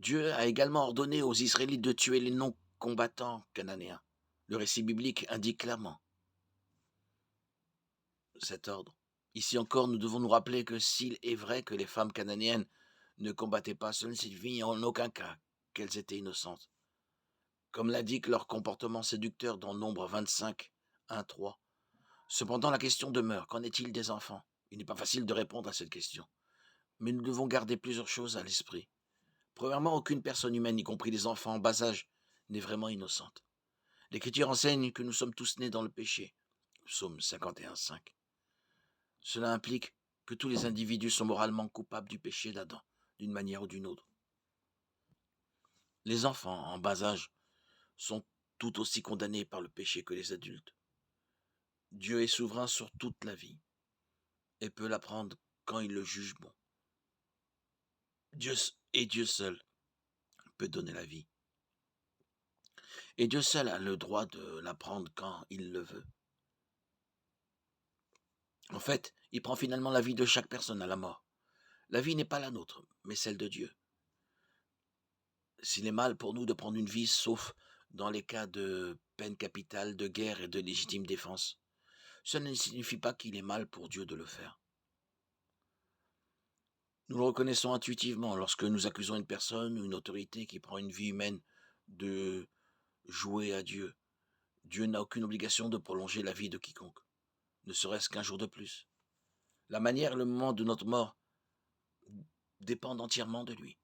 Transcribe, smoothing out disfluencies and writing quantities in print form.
Dieu a également ordonné aux Israélites de tuer les non-combattants cananéens. Le récit biblique indique clairement cet ordre. Ici encore, nous devons nous rappeler que s'il est vrai que les femmes cananéennes ne combattaient pas, cela ne signifie en aucun cas qu'elles étaient innocentes. Comme l'indique leur comportement séducteur dans Nombre 25, 1, 3. Cependant, la question demeure, qu'en est-il des enfants? Il n'est pas facile de répondre à cette question, mais nous devons garder plusieurs choses à l'esprit. Premièrement, aucune personne humaine, y compris les enfants en bas âge, n'est vraiment innocente. L'Écriture enseigne que nous sommes tous nés dans le péché. Psaume 51, 5. Cela implique que tous les individus sont moralement coupables du péché d'Adam, d'une manière ou d'une autre. Les enfants en bas âge sont tout aussi condamnés par le péché que les adultes. Dieu est souverain sur toute la vie et peut la prendre quand il le juge bon. Dieu seul peut donner la vie. Et Dieu seul a le droit de la prendre quand il le veut. En fait, il prend finalement la vie de chaque personne à la mort. La vie n'est pas la nôtre, mais celle de Dieu. S'il est mal pour nous de prendre une vie, sauf dans les cas de peine capitale, de guerre et de légitime défense, cela ne signifie pas qu'il est mal pour Dieu de le faire. Nous le reconnaissons intuitivement lorsque nous accusons une personne ou une autorité qui prend une vie humaine de jouer à Dieu. Dieu n'a aucune obligation de prolonger la vie de quiconque, ne serait-ce qu'un jour de plus. La manière et le moment de notre mort dépendent entièrement de lui.